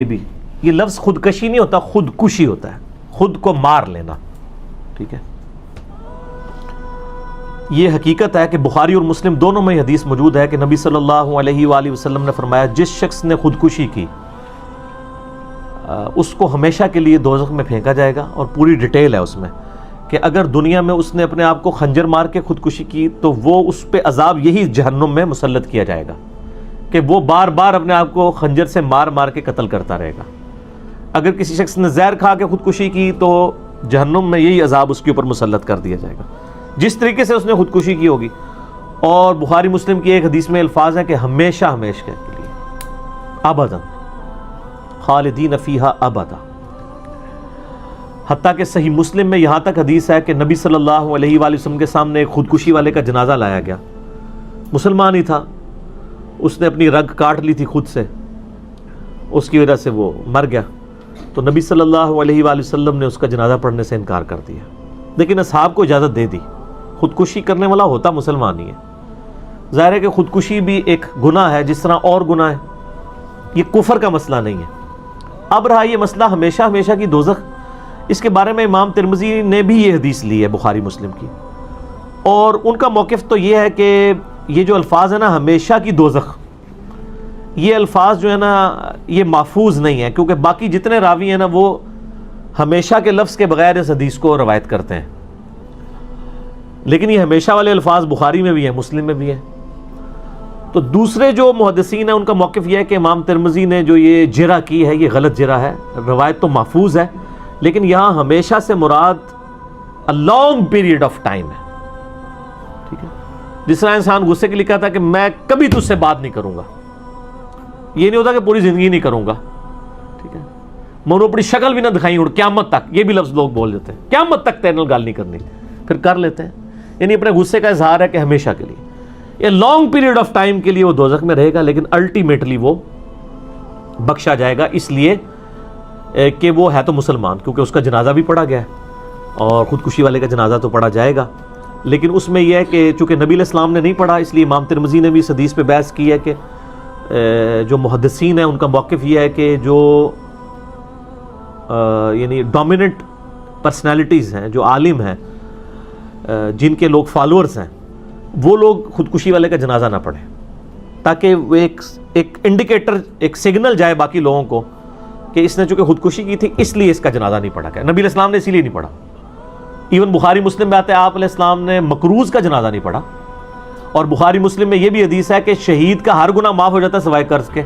بھی یہ لفظ خودکشی نہیں ہوتا، خودکشی ہوتا ہے، خود کو مار لینا. ٹھیک ہے، یہ حقیقت ہے کہ بخاری اور مسلم دونوں میں حدیث موجود ہے کہ نبی صلی اللہ علیہ وآلہ وسلم نے فرمایا جس شخص نے خودکشی کی اس کو ہمیشہ کے لیے دوزخ میں پھینکا جائے گا. اور پوری ڈیٹیل ہے اس میں کہ اگر دنیا میں اس نے اپنے آپ کو خنجر مار کے خودکشی کی تو وہ اس پہ عذاب یہی جہنم میں مسلط کیا جائے گا کہ وہ بار بار اپنے آپ کو خنجر سے مار مار کے قتل کرتا رہے گا. اگر کسی شخص نے زہر کھا کے خودکشی کی تو جہنم میں یہی عذاب اس کے اوپر مسلط کر دیا جائے گا جس طریقے سے اس نے خودکشی کی ہوگی. اور بخاری مسلم کی ایک حدیث میں الفاظ ہیں کہ ہمیشہ ہمیشہ کے لیے، ابدا، خالدین فیہا ابدا. حتیٰ کہ صحیح مسلم میں یہاں تک حدیث ہے کہ نبی صلی اللہ علیہ وآلہ وسلم کے سامنے ایک خودکشی والے کا جنازہ لایا گیا. مسلمان ہی تھا، اس نے اپنی رگ کاٹ لی تھی خود سے، اس کی وجہ سے وہ مر گیا. تو نبی صلی اللہ علیہ وآلہ وسلم نے اس کا جنازہ پڑھنے سے انکار کر دیا، لیکن اصحاب کو اجازت دے دی. خودکشی کرنے والا ہوتا مسلمان ہی ہے. ظاہر ہے کہ خودکشی بھی ایک گناہ ہے جس طرح اور گناہ ہے، یہ کفر کا مسئلہ نہیں ہے. اب رہا یہ مسئلہ ہمیشہ ہمیشہ کی دوزخ، اس کے بارے میں امام ترمذی نے بھی یہ حدیث لی ہے بخاری مسلم کی، اور ان کا موقف تو یہ ہے کہ یہ جو الفاظ ہیں نا ہمیشہ کی دوزخ، یہ الفاظ جو ہے نا یہ محفوظ نہیں ہے، کیونکہ باقی جتنے راوی ہیں نا وہ ہمیشہ کے لفظ کے بغیر اس حدیث کو روایت کرتے ہیں. لیکن یہ ہمیشہ والے الفاظ بخاری میں بھی ہیں، مسلم میں بھی ہیں. تو دوسرے جو محدثین ہیں ان کا موقف یہ ہے کہ امام ترمذی نے جو یہ جرح کی ہے یہ غلط جرح ہے، روایت تو محفوظ ہے لیکن یہاں ہمیشہ سے مراد a long period of time ہے. ٹھیک ہے، جس طرح انسان غصے کے لیے کہتا ہے کہ میں کبھی تجھ سے بات نہیں کروں گا، یہ نہیں ہوتا کہ پوری زندگی نہیں کروں گا. ٹھیک ہے، میں انہوں اپنی شکل بھی نہ دکھائی اور قیامت تک، یہ بھی لفظ لوگ بول دیتے ہیں، قیامت تک تیرے نال گل نہیں کرنی، پھر کر لیتے ہیں. یعنی اپنے غصے کا اظہار ہے کہ ہمیشہ کے لیے، یہ لانگ پیریڈ آف ٹائم کے لیے وہ دوزخ میں رہے گا، لیکن الٹیمیٹلی وہ بخشا جائے گا اس لیے کہ وہ ہے تو مسلمان، کیونکہ اس کا جنازہ بھی پڑھا گیا ہے اور خودکشی والے کا جنازہ تو پڑھا جائے گا. لیکن اس میں یہ ہے کہ چونکہ نبی علیہ السلام نے نہیں پڑھا، اس لیے امام ترمذی نے بھی اس حدیث پہ بحث کی ہے کہ جو محدثین ہیں ان کا موقف یہ ہے کہ جو یعنی ڈومیننٹ پرسنالٹیز ہیں، جو عالم ہیں، جن کے لوگ فالورز ہیں، وہ لوگ خودکشی والے کا جنازہ نہ پڑھیں، تاکہ وہ ایک انڈیکیٹر، ایک سگنل جائے باقی لوگوں کو کہ اس نے چونکہ خودکشی کی تھی اس لیے اس کا جنازہ نہیں پڑھا گیا. نبی علیہ السلام نے اسی لیے نہیں پڑھا. ایون بخاری مسلم میں آتا ہے آپ علیہ السلام نے مکروز کا جنازہ نہیں پڑھا. اور بخاری مسلم میں یہ بھی حدیث ہے کہ شہید کا ہر گناہ معاف ہو جاتا ہے سوائے قرض کے.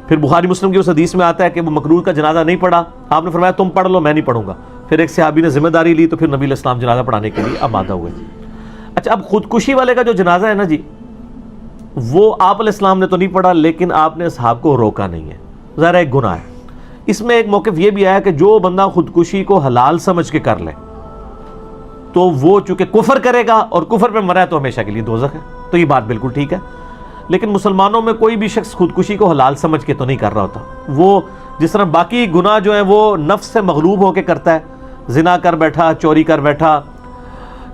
پھر بخاری مسلم کی اس حدیث میں آتا ہے کہ وہ مکروز کا جنازہ نہیں پڑھا، آپ نے فرمایا تم پڑھ لو میں نہیں پڑھوں گا. پھر ایک صحابی نے ذمہ داری لی تو پھر نبی علیہ السلام جنازہ پڑھانے کے لیے آمادہ ہوئے. اچھا، اب خودکشی والے کا جو جنازہ ہے نا جی، وہ آپ علیہ السلام نے تو نہیں پڑھا لیکن آپ نے اصحاب کو روکا نہیں ہے. ظاہر ایک گناہ ہے. اس میں ایک موقف یہ بھی آیا کہ جو بندہ خودکشی کو حلال سمجھ کے کر لے تو وہ چونکہ کفر کرے گا اور کفر پہ مرا ہے تو ہمیشہ کے لیے دوزخ ہے. تو یہ بات بالکل ٹھیک ہے. لیکن مسلمانوں میں کوئی بھی شخص خودکشی کو حلال سمجھ کے تو نہیں کر رہا ہوتا. وہ جس طرح باقی گناہ جو ہیں وہ نفس سے مغلوب ہو کے کرتا ہے، زنا کر بیٹھا، چوری کر بیٹھا،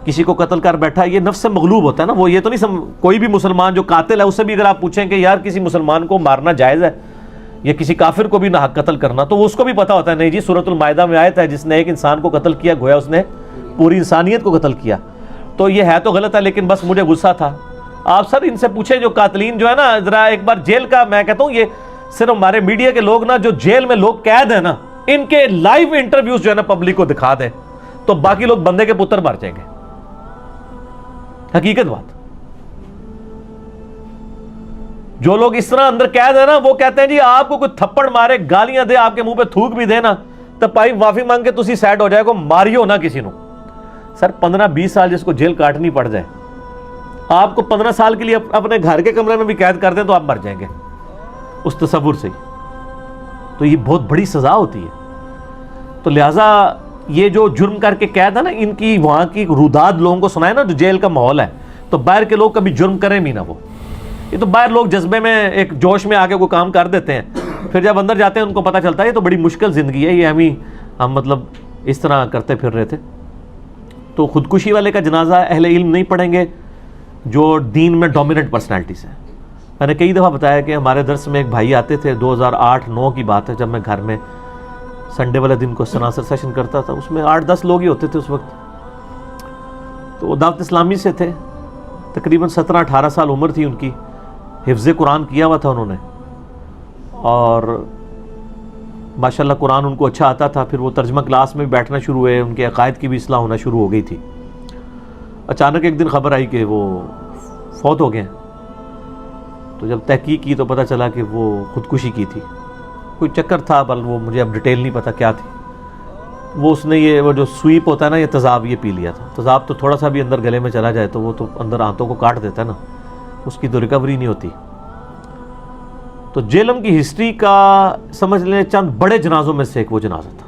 کسی کو قتل کر بیٹھا، یہ نفس سے مغلوب ہوتا ہے نا. وہ یہ تو نہیں کوئی بھی مسلمان جو قاتل ہے اس سے بھی اگر آپ پوچھیں کہ یار کسی مسلمان کو مارنا جائز ہے یا کسی کافر کو بھی نہ حق قتل کرنا، تو اس کو بھی پتا ہوتا ہے نہیں جی سورۃ المائدہ میں آیت ہے جس نے ایک انسان کو قتل کیا گویا اس نے پوری انسانیت کو قتل کیا. تو یہ ہے تو غلط ہے لیکن بس مجھے غصہ تھا. آپ سر ان سے پوچھیں جو قاتلین جو ہے نا، ذرا ایک بار جیل کا، میں کہتا ہوں یہ صرف ہمارے میڈیا کے لوگ نا جو جیل میں لوگ قید ہیں نا، ان کے لائیو انٹرویوز جو ہے نا پبلک کو دکھا دیں تو باقی لوگ بندے کے پتر مر جائیں گے. حقیقت بات، جو لوگ اس طرح اندر قید ہے نا وہ کہتے ہیں جی آپ کو کوئی تھپڑ مارے، گالیاں دے، آپ کے منہ پہ تھوک بھی دے نا تو پائی معافی مانگ کے تسی سیٹ ہو جائے گا، ماریو نہ کسی نو. سر 15-20 سال جس کو جیل کاٹنی پڑ جائے، آپ کو 15 سال کے لیے اپنے گھر کے کمرے میں بھی قید کر دیں تو آپ مر جائیں گے اس تصور سے ہی. تو یہ بہت بڑی سزا ہوتی ہے. تو لہٰذا یہ جو جرم کر کے قید ہے نا، ان کی وہاں کی روداد لوگوں کو سنائے نا جو جیل کا ماحول ہے، تو باہر کے لوگ کبھی جرم کریں بھی نہ. وہ یہ تو باہر لوگ جذبے میں ایک جوش میں آگے کوئی کام کر دیتے ہیں، پھر جب اندر جاتے ہیں ان کو پتہ چلتا ہے یہ تو بڑی مشکل زندگی ہے، یہ ہم مطلب اس طرح کرتے پھر رہے تھے. تو خودکشی والے کا جنازہ اہل علم نہیں پڑھیں گے جو دین میں ڈومیننٹ پرسنالٹیز ہیں. میں نے کئی دفعہ بتایا کہ ہمارے درس میں ایک بھائی آتے تھے, 2008-9 کی بات ہے, جب میں گھر میں سنڈے والے دن کو سناسر سیشن کرتا تھا, اس میں 8-10 لوگ ہی ہوتے تھے اس وقت. تو وہ دعوت اسلامی سے تھے, تقریباً 17-18 سال عمر تھی ان کی, حفظ قرآن کیا ہوا تھا انہوں نے, اور ماشاءاللہ قرآن ان کو اچھا آتا تھا. پھر وہ ترجمہ کلاس میں بھی بیٹھنا شروع ہوئے, ان کے عقائد کی بھی اصلاح ہونا شروع ہو گئی تھی. اچانک ایک دن خبر آئی کہ وہ فوت ہو گئے. تو جب تحقیق کی تو پتہ چلا کہ وہ خودکشی کی تھی. کوئی چکر تھا, بل وہ مجھے اب ڈیٹیل نہیں پتہ کیا تھی. وہ اس نے یہ وہ جو سویپ ہوتا ہے نا, یہ تیزاب یہ پی لیا تھا. تیزاب تو تھوڑا سا بھی اندر گلے میں چلا جائے تو وہ تو اندر آنتوں کو کاٹ دیتا ہے نا, اس کی تو ریکوری نہیں ہوتی. تو جیلم کی ہسٹری کا سمجھ لیں چند بڑے جنازوں میں سے ایک وہ جنازہ تھا.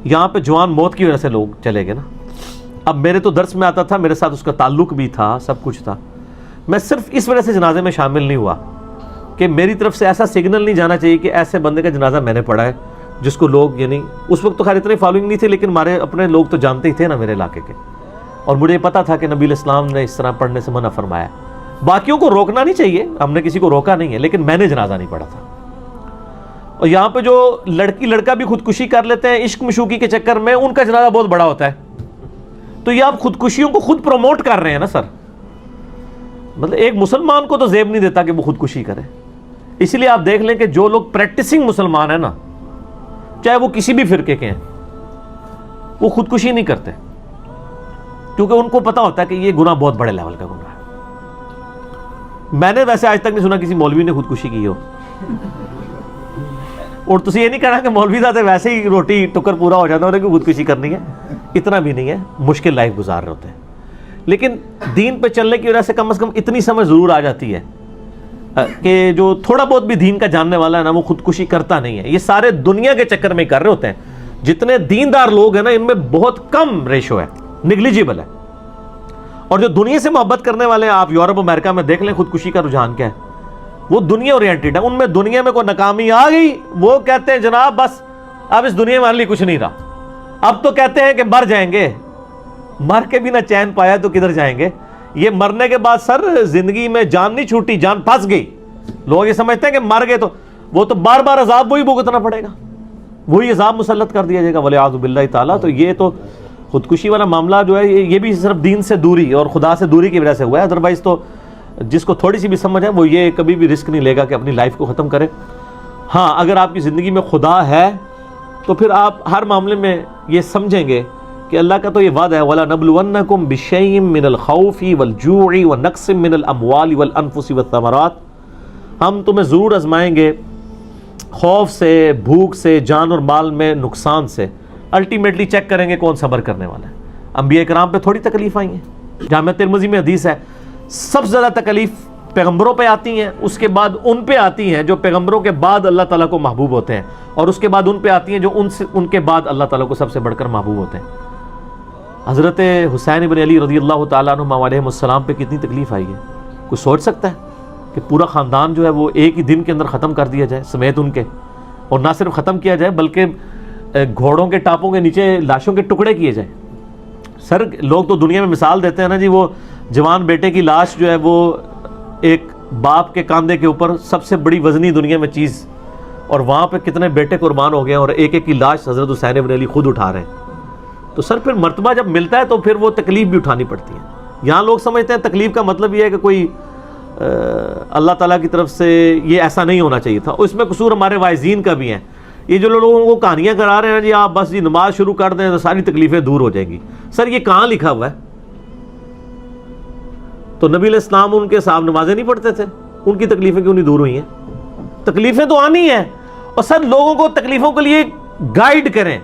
یہاں پہ جوان موت کی وجہ سے لوگ چلے گئے نا. اب میرے تو درس میں آتا تھا, میرے ساتھ اس کا تعلق بھی تھا, سب کچھ تھا. میں صرف اس وجہ سے جنازے میں شامل نہیں ہوا کہ میری طرف سے ایسا سگنل نہیں جانا چاہیے کہ ایسے بندے کا جنازہ میں نے پڑھا ہے جس کو لوگ, یعنی اس وقت تو خیر اتنی فالوئنگ نہیں تھی, لیکن ہمارے اپنے لوگ تو جانتے ہی تھے نا میرے علاقے کے, اور مجھے پتا تھا کہ نبی الاسلام نے اس طرح پڑھنے سے منع فرمایا. باقیوں کو روکنا نہیں چاہیے, ہم نے کسی کو روکا نہیں ہے, لیکن میں نے جنازہ نہیں پڑھا تھا. اور یہاں پہ جو لڑکی لڑکا بھی خودکشی کر لیتے ہیں عشق مشوقی کے چکر میں, ان کا جنازہ بہت بڑا ہوتا ہے. تو یہ آپ خودکشیوں کو خود پروموٹ کر رہے ہیں نا سر. مطلب ایک مسلمان کو تو زیب نہیں دیتا کہ وہ خودکشی کرے. اسی لیے آپ دیکھ لیں کہ جو لوگ پریکٹسنگ مسلمان ہیں نا, چاہے وہ کسی بھی فرقے کے ہیں, وہ خودکشی نہیں کرتے, کیونکہ ان کو پتا ہوتا ہے کہ یہ گناہ بہت بڑے لیول کا گناہ ہے. میں نے ویسے آج تک نہیں سنا کسی مولوی نے خودکشی کی ہو. اور تسی یہ نہیں کہنا کہ مولوی صاحب ویسے ہی روٹی ٹکر پورا ہو جاتا ہے, انہیں کوئی خودکشی کرنی ہے, اتنا بھی نہیں ہے. مشکل لائف گزار رہے ہوتے ہیں, لیکن دین پہ چلنے کی وجہ سے کم از کم اتنی سمجھ ضرور آ جاتی ہے کہ جو تھوڑا بہت بھی دین کا جاننے والا ہے نا, وہ خودکشی کرتا نہیں ہے. یہ سارے دنیا کے چکر میں کر رہے ہوتے ہیں. جتنے دیندار لوگ ہیں نا, ان میں بہت کم ریشو ہے, نگلیجیبل ہے. اور جو دنیا سے محبت کرنے والے ہیں, آپ یورپ امریکہ میں دیکھ لیں خودکشی کا رجحان کیا ہے. وہ دنیا اورینٹڈ ہے. ان میں دنیا میں کوئی ناکامی آ گئی, وہ کہتے ہیں جناب بس اب اس دنیا میں ہمارے لیے کچھ نہیں رہا. اب تو کہتے ہیں کہ مر جائیں گے, مر کے بھی نہ چین پایا تو کدھر جائیں گے. یہ مرنے کے بعد سر زندگی میں جان نہیں چھوٹی, جان پھنس گئی. لوگ یہ سمجھتے ہیں کہ مر گئے تو وہ تو بار بار عذاب وہی بھگتنا پڑے گا, وہی عذاب مسلط کر دیا جائے گا, ولیعوذ باللہ تعالیٰ. تو یہ تو خودکشی والا معاملہ جو ہے, یہ بھی صرف دین سے دوری اور خدا سے دوری کی وجہ سے ہوا ہے. ادروائز تو جس کو تھوڑی سی بھی سمجھ ہے وہ یہ کبھی بھی رسک نہیں لے گا کہ اپنی لائف کو ختم کرے. ہاں, اگر آپ کی زندگی میں خدا ہے تو پھر آپ ہر معاملے میں یہ سمجھیں گے کہ اللہ کا تو یہ وعدہ ہے, وَلَنَبْلُوَنَّكُمْ بِشَيْءٍ مِّنَ الْخَوْفِ وَالْجُوعِ وَنَقْصٍ مِّنَ الْأَمْوَالِ وَالْأَنفُسِ وَالثَّمَرَاتِ. ہم تمہیں ضرور آزمائیں گے خوف سے, بھوک سے, جان اور مال میں نقصان سے. الٹیمیٹلی چیک کریں گے کون صبر کرنے والا ہے. انبیاء کرام پہ تھوڑی تکلیف آئی ہیں. جامعہ ترمذی میں حدیث ہے, سب سے زیادہ تکلیف پیغمبروں پہ آتی ہیں, اس کے بعد ان پہ آتی ہیں جو پیغمبروں کے بعد اللہ تعالیٰ کو محبوب ہوتے ہیں, اور اس کے بعد ان پہ آتی ہیں جو ان کے بعد اللہ تعالیٰ کو سب سے بڑھ کر محبوب ہوتے ہیں. حضرت حسین بن علی رضی اللہ تعالیٰ عنہ علیہم السلام پہ کتنی تکلیف آئی ہے. کوئی سوچ سکتا ہے کہ پورا خاندان جو ہے وہ ایک ہی دن کے اندر ختم کر دیا جائے سمیت ان کے, اور نہ صرف ختم کیا جائے بلکہ گھوڑوں کے ٹاپوں کے نیچے لاشوں کے ٹکڑے کیے جائیں. سر لوگ تو دنیا میں مثال دیتے ہیں نا جی, وہ جوان بیٹے کی لاش جو ہے وہ ایک باپ کے کاندھے کے اوپر سب سے بڑی وزنی دنیا میں چیز, اور وہاں پہ کتنے بیٹے قربان ہو گئے ہیں, اور ایک ایک کی لاش حضرت حسین بن علی خود اٹھا رہے ہیں. تو سر پھر مرتبہ جب ملتا ہے تو پھر وہ تکلیف بھی اٹھانی پڑتی ہے. یہاں لوگ سمجھتے ہیں تکلیف کا مطلب یہ ہے کہ کوئی اللہ تعالیٰ کی طرف سے یہ ایسا نہیں ہونا چاہیے تھا. اس میں قصور ہمارے واعظین کا بھی ہے. یہ جو لوگوں کو کہانیاں کرا رہے ہیں جی آپ بس جی نماز شروع کر دیں تو ساری تکلیفیں دور ہو جائیں گی. سر یہ کہاں لکھا ہوا ہے؟ تو نبی علیہ السلام ان کے صاحب نمازیں نہیں پڑھتے تھے, ان کی تکلیفیں کیوں نہیں دور ہوئی ہیں؟ تکلیفیں تو آنی ہیں. اور سر لوگوں کو تکلیفوں کے لیے گائیڈ کریں.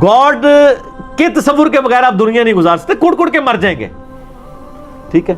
گاڈ کے تصور کے بغیر آپ دنیا نہیں گزار سکتے, کٹ کٹ کے مر جائیں گے. ٹھیک ہے.